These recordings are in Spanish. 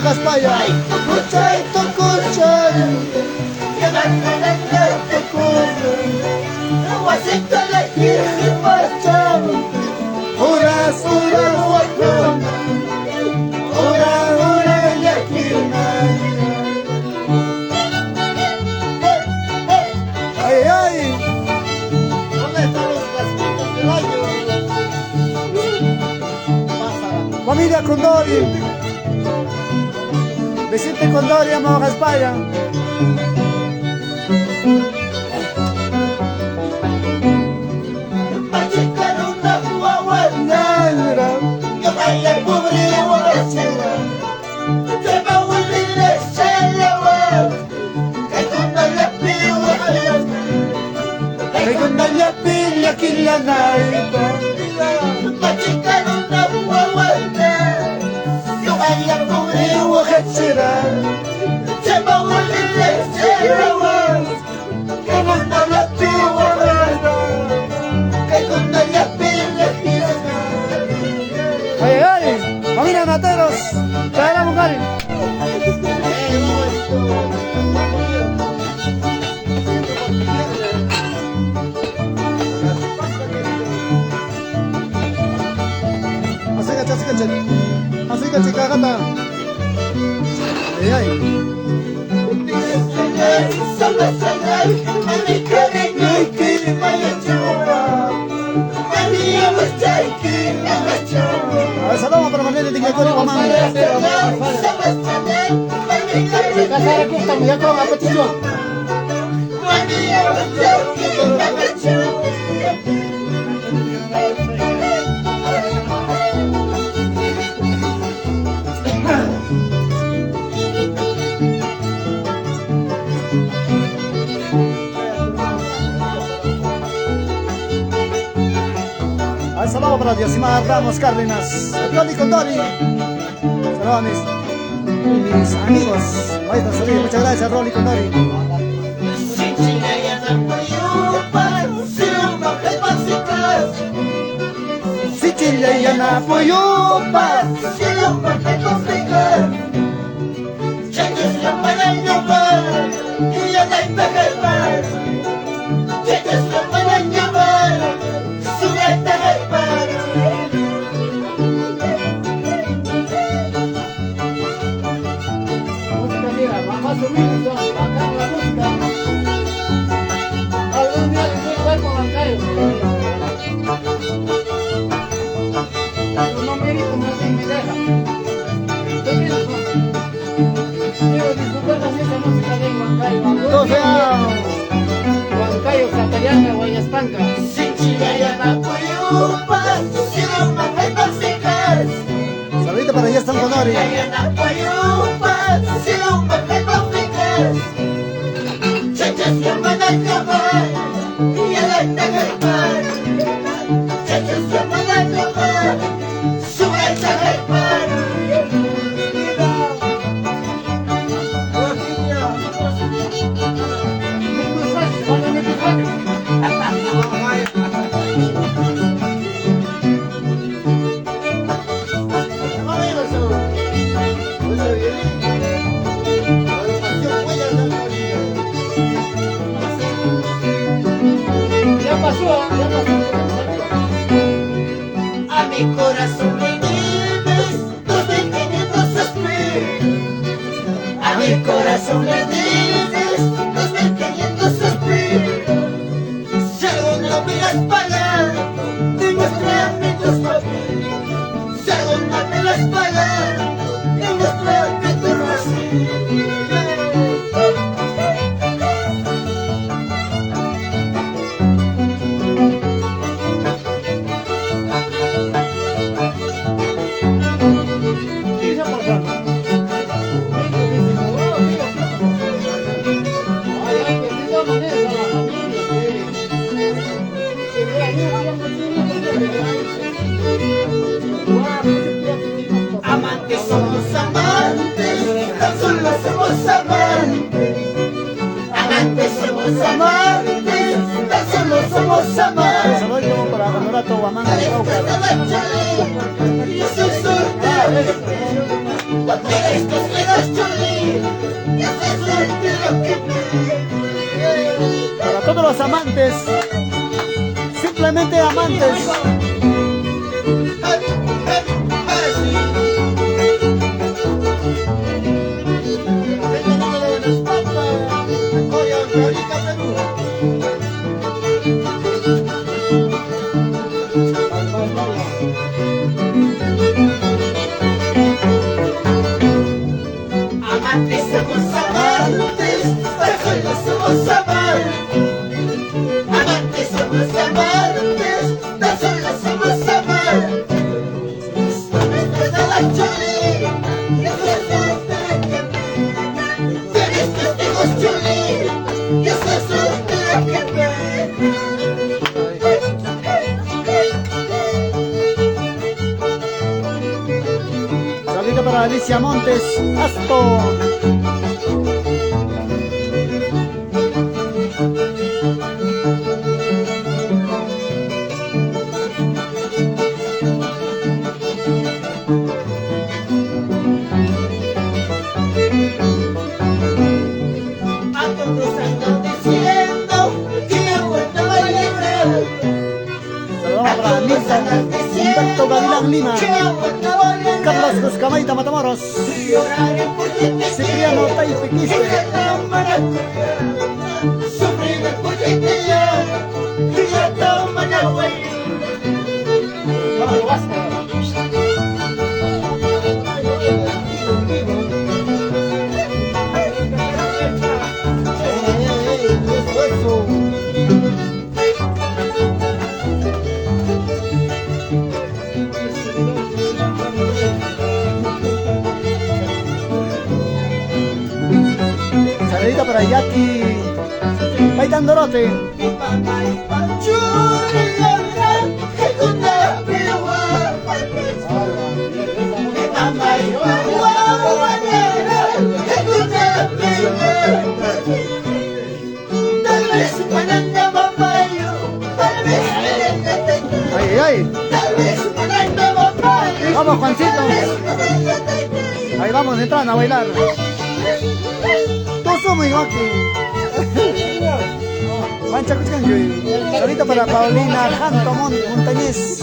bajas paya. Tukuchay, tukuchay. Uras, uras, wakun. Ura, ura, yakina. Ay, ay. ¿Dónde están los casquitos del año? Familia Condori. Vicente Condori, Amabaja España. Kila naiba Machikano na uwawanda Yung ayang kumiwa katsira Sema ulile sirawa Kaya kung nalapiwa rana Kaya kung nalapila hirana Ay, ay, Pamina Materos Kaya mo galing Así que chica gata. Ay ay. Salam para Marlene de Tingakori Mamang. Kasar ko kami ako ang apetisyon. Saludos para Diosima Ramos Cárdenas, Rolly Condori. Saludos mis amigos. Muchas gracias, Rolly Condori. Si Chile ya no apoyó paz, si lo mata complicar. Changes la para llevar y ya no hay para llevar. Changes la para llevar, sujeta al par. Música mira, vamos a subir, bajar la música. Algún día les voy a jugar con Bancayo. No mérito más que me deja. Quiero disfrutar también esa música de Bancayo. Bancayo, Catayana, Guayaspanca. Si Chile ya no apoyó paz, si lo mata complicar. Saludito para Justin Condori. Ya no apoyó paz, si lo mata complicar. Changes la para llevar y ya no hay para llevar. Changes la para llevar, sujeta al par. A mi corazón le debes 2500 suspiros. A mi corazón le debes 2500 suspiros. Si algo no me las pagas, demuéstrame tus papeles. Si algo no me las pagas, demuéstrame tus recibos. Amantes somos amantes, tan solo somos amantes. Amantes somos amantes, tan solo somos amantes. Saludos para Honorato Guamán. Yo soy sorteo, cuando estos amantes, simplemente amantes. Amantes somos amantes, solo somos amantes. Amantes somos amantes, solo somos amantes. Desde la Chuli, tienes testigos Chuli, y eso es lo que ve. Saludito para Alicia Montes, Asto. Saludamos para Nilson, Humberto Gavilán Lima, Carlos Buscamaita Matamoros, Cipriano Taipiquiste, saludito para Jackie Paitandorote. Ay, ay. Vamos, Juancito. Ahí vamos entrando a bailar. Todos somos igual que Mancha Cuchcanjo. Ahorita para Paulina Janto Montañez.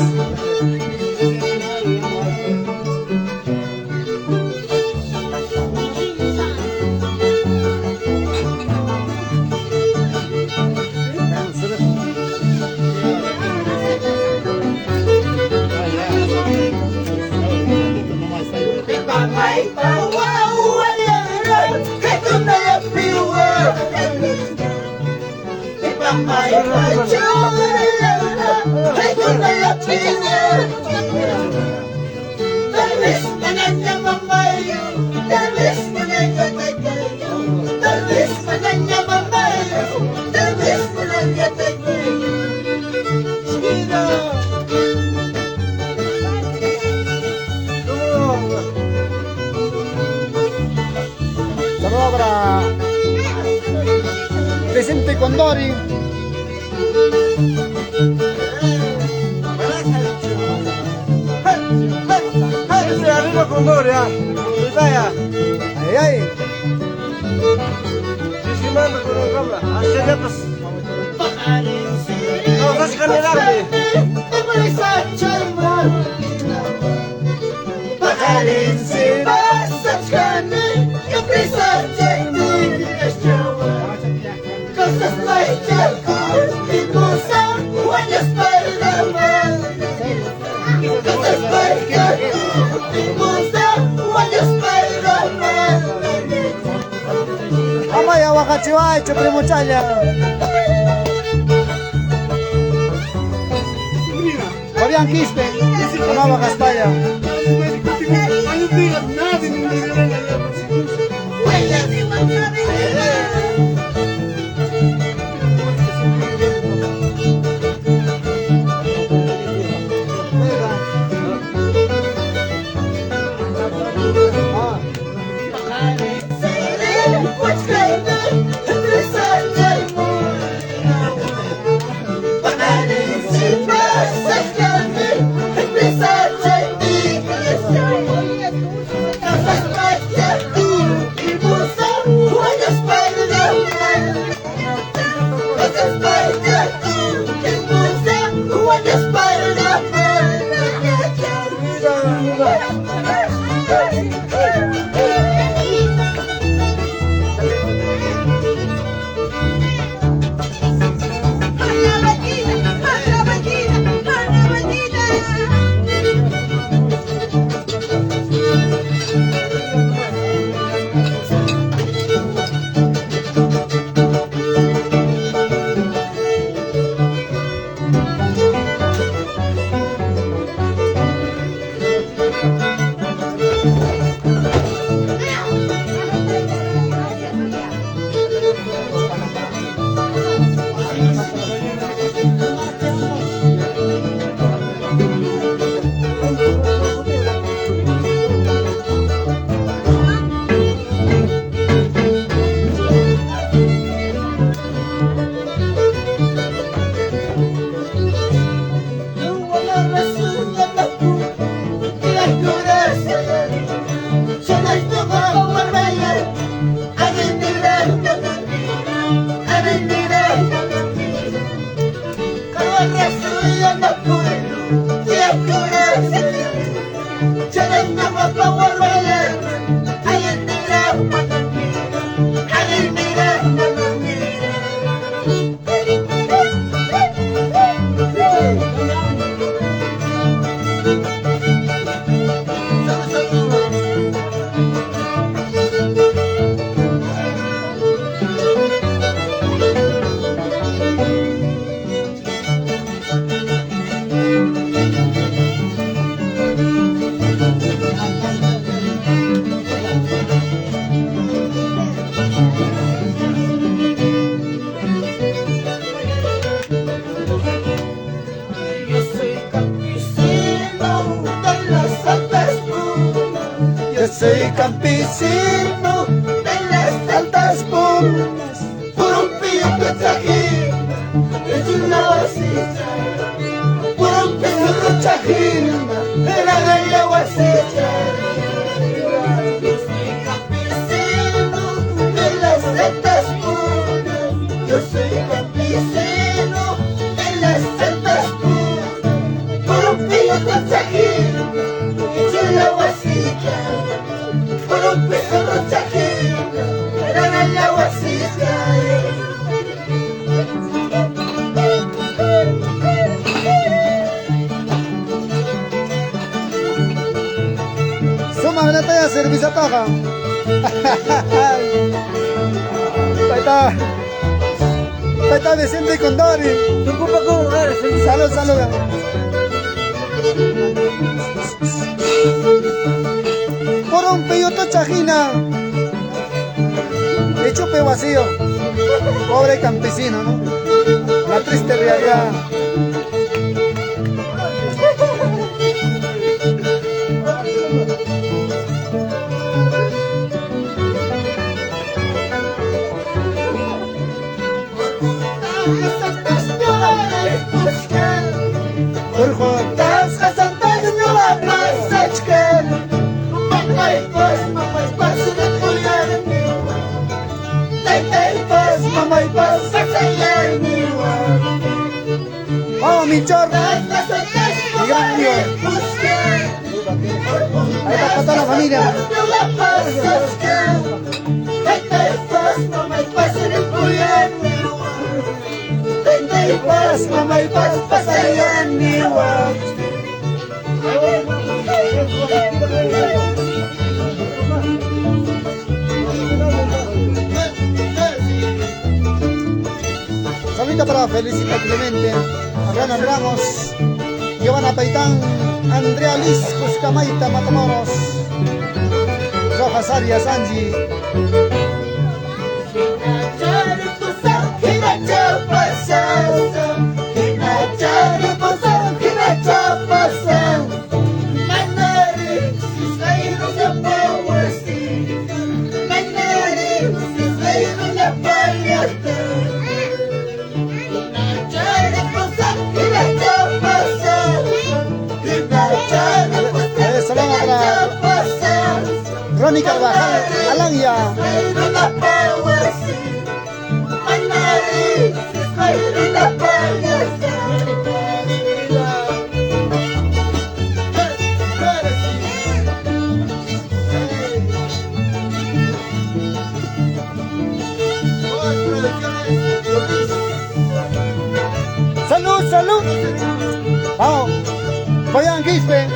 Saludos para Vicente Condori. Arriba Condori, Ay, ay. Simando con el cabla, así no vas a generarme. Amaya Wakachiwai, Primo Chaya. Fabián Quispe, Amaba Caspaya. Soy campesino de las altas cumbres, por un pillo de tajín, es una vasija. Por un pillo de tajín, en la galla vasija. Yo soy campesino de las altas cumbres. Yo soy campesino de las altas cumbres. Por un pillo de tajín, es una vasija. Por un peso de tajín, era en la vasija. suma na tayo service to ka. Taita Vicente Condori. Tunggu pa ko, Salud, salud. Por un peyuto chajina, de chupe vacío, pobre campesino, ¿no? La triste realidad. Por favor. Vamos, mi chorro. Mi gran amigo. Ahí está para toda la familia. Mamá y paz, pasaría en mi guap. Saludita para Felicita Clemente, Adriana Ramos, Giovanna Paitán, Andrea Liz, Cuscamaita, Matamoros, Rojas Arias, Angie. Salam para Ronnie Carvajal, Alanya. Salud, salud. Vamos, Boyan Quispe.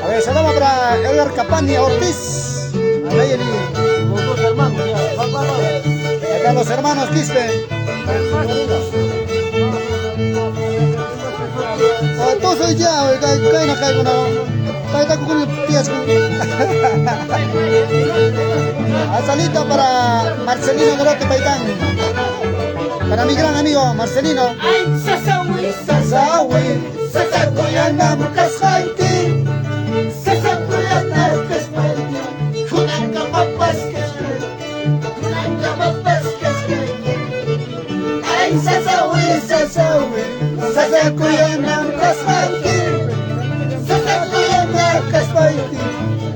A ver, saludos para Edgar Capani Ortiz. Ahí los dos hermanos, ya. Va. acá los hermanos Quispe. Tú soy ya, cae no caigo, no. Está con el pies. Salita para Marcelino Dorote Paitán. Para mi gran amigo Marcelino. Ay, sasawi, sasawi, sasakuyana mukashaiti, sasakuyana kaspaiti, kunanga mapaskashka, kunanga mapaskashka. Ay, sasawi, sasawi, sasakuyana mukashaiti, sasakuyana kaspaiti,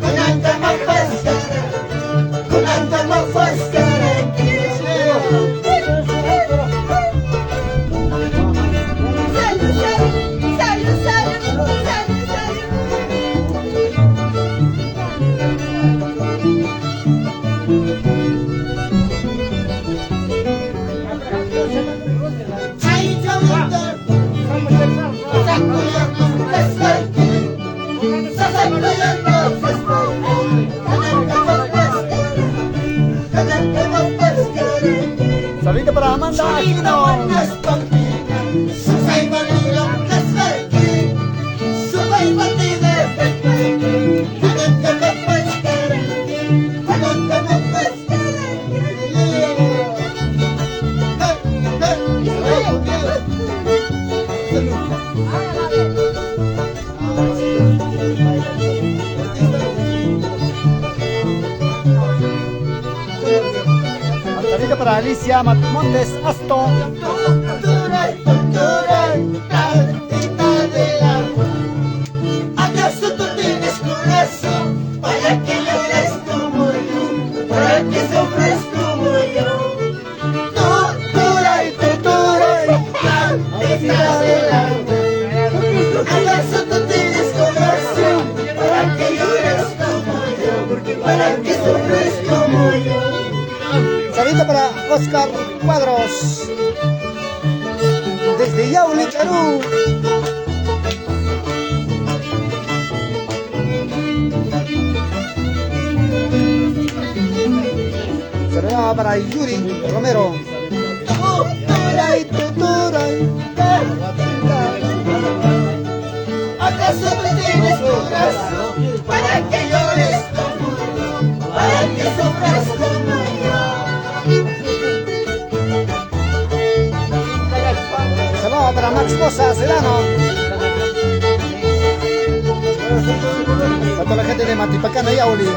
kunanga mapaskashka, kunanga mapaskashka. Salud, salud, Saludito para Amanda Aquino. Saludito para Alicia Montes Aston. ¿Acaso tú tienes corazón para que llores como yo, para que sufres como yo? Tortura y tortura y cantidad del alma. ¿Acaso tú tienes corazón para que llores como yo, para que sufres como yo? Saludito para Oscar Cuadros. Desde Yauli, Perú. Saludos para Yuri Romero. Tortura y tortura y ¿acaso tú tienes corazón para que llores como yo, para que sufras como yo? Saludos para Max Poza, Sedano. Para toda la gente de Matipacana, Yauli.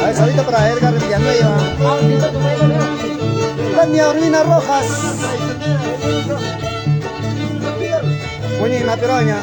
A ver, saludito para Edgar Villanueva. Tania Orlina Rojas. Buenísima peroña.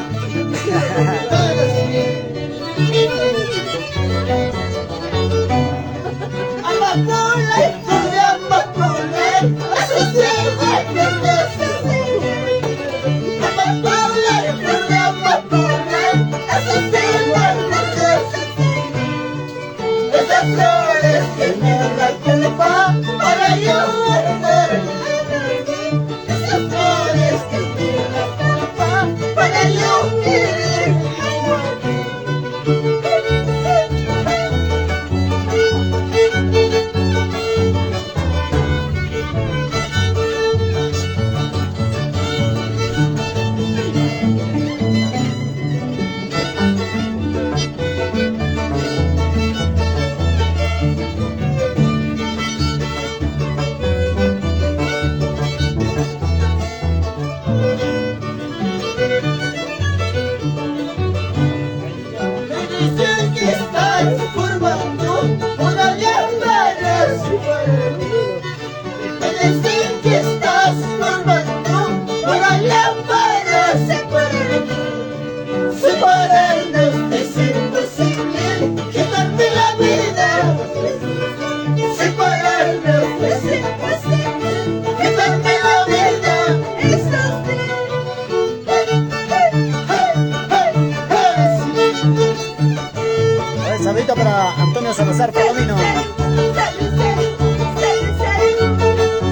Saludito para Antonio Salazar Palomino.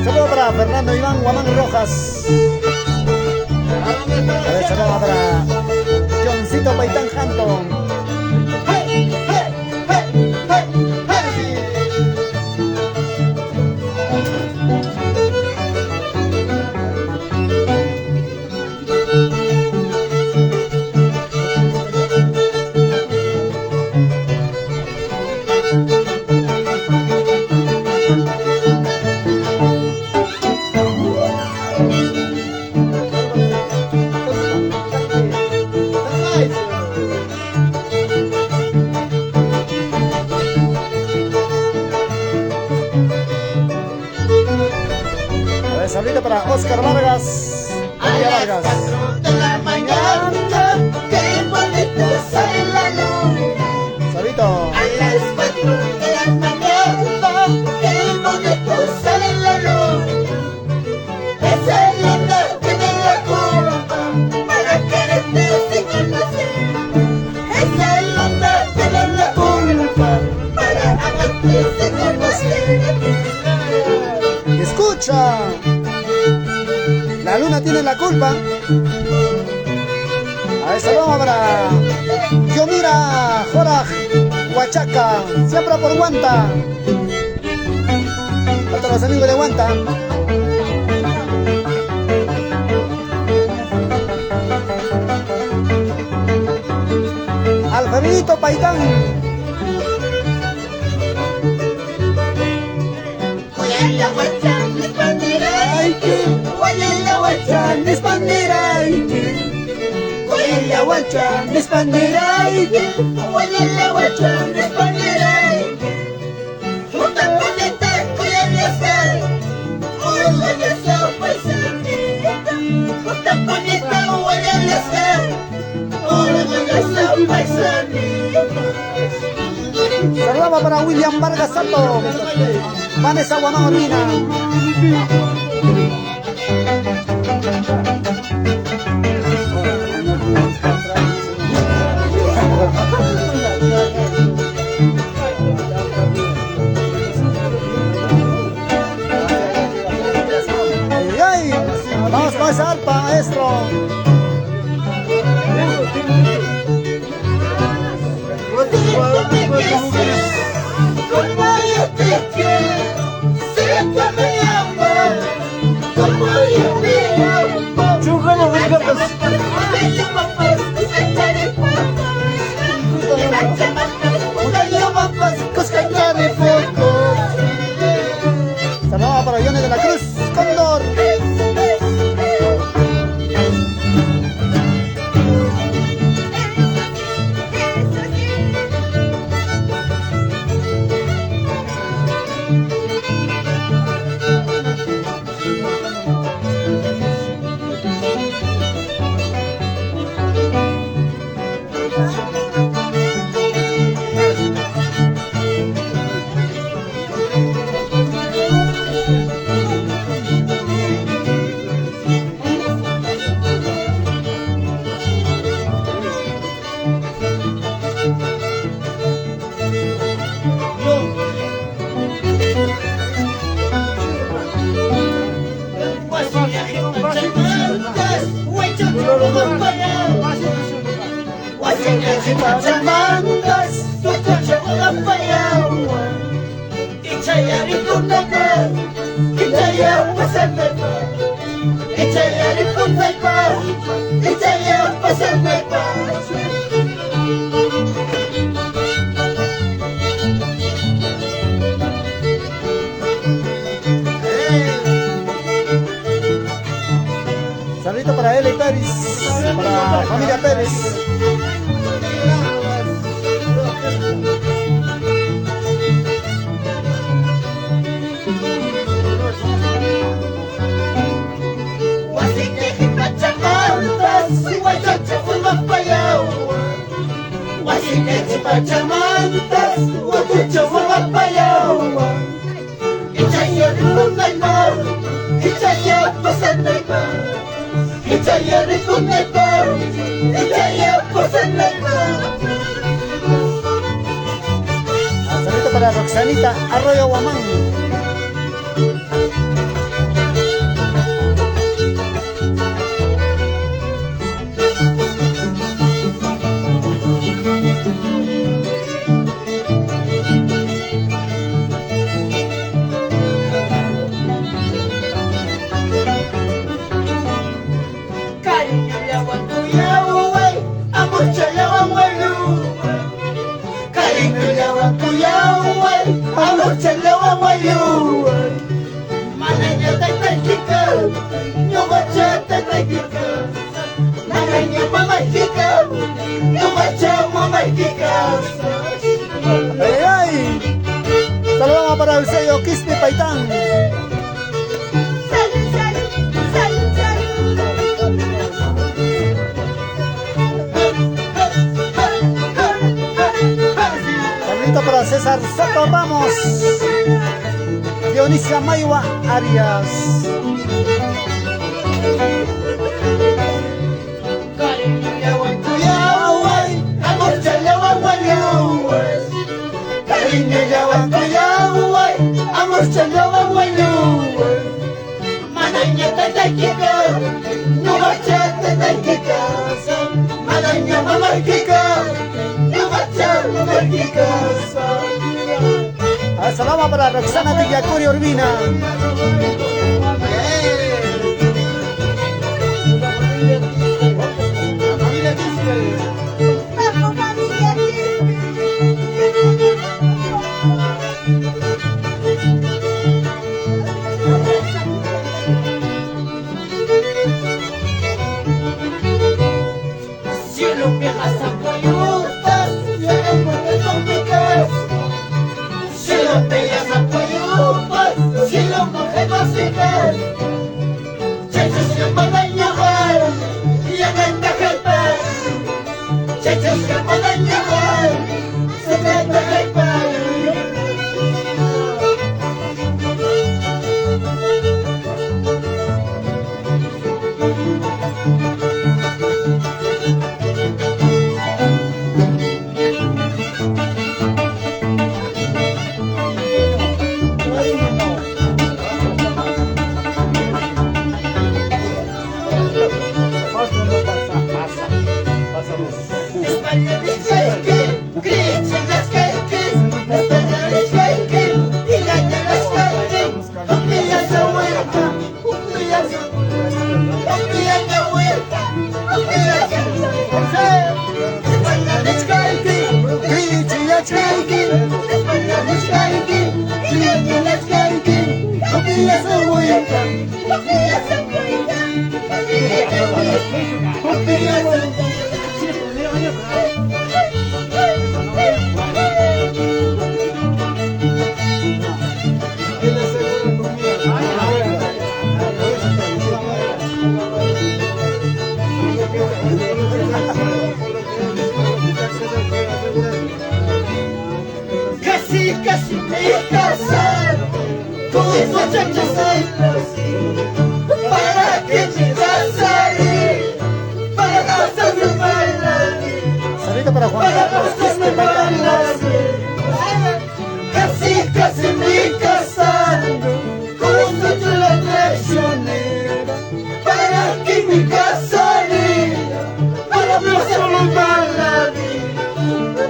Saludo para Fernando Iván Guamán Rojas. A ver, saludo para Johncito Paitán Hanton. Saludito para Oscar Vargas. Vargas. Saludito. A las 4 de la mañana, qué bonito sale la luz. Esa es la noche de la culpa, para quererte sin conocer. Esa es la noche de la culpa, para amarte sin conocer. Escucha. La luna tiene la culpa. A ver, saludos para Yomira Joraj Huachaca, siempre por Guanta. para los amigos de Guanta. Alfredito Paitán. Saludamos para William Vargas Santo, Vanessa Guamagorina. ¡Ay! Vamos con esa arpa, maestro. Como yo te quiero, siempre me amas. Como yo te amo, Chujano de gatas. Saludos para Johnny de la Cruz, Cóndor. Saludito para Eli Pérez, para la familia Pérez. Pachamantas, wakucho mapayawa. Ichaya rikunaipa, ichaya pasanaipa. Ichaya rikunaipa, ichaya pasanaipa. Saludito para Roxanita Arroyo Guamán. ¡Ay, ay! Saludamos para el sello Quispe Paitán. Saludito para César Soto Ramos, Dionisia Mayua Arias. Salama para Roxana Tillacuri Urbina. Cielo que las apoyutas, cielo porque son picas. Cielo bellas apoyutas, cielo porque vas a picar. Chachas que pueden llevar, y a tanta jepa. Chachas que pueden llevar, se tanta jepa. Casi me casar con esa chacha para que me casaré, para pasarme mal, Saludito para Juan para Carlos pasarme Quispe mal. Bacanas. Casi me casar con esa chacha traicionera, para que me casaré, para pasarme mal,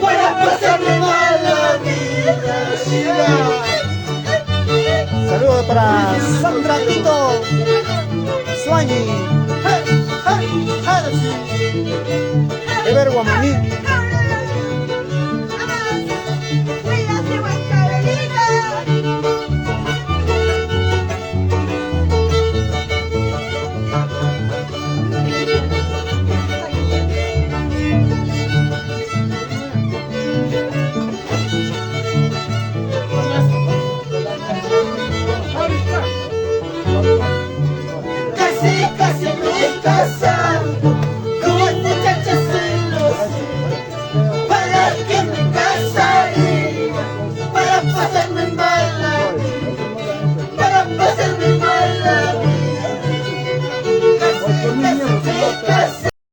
para pasarme mal. Saludos para Sandra Tito Suañi. Ever Guamaní.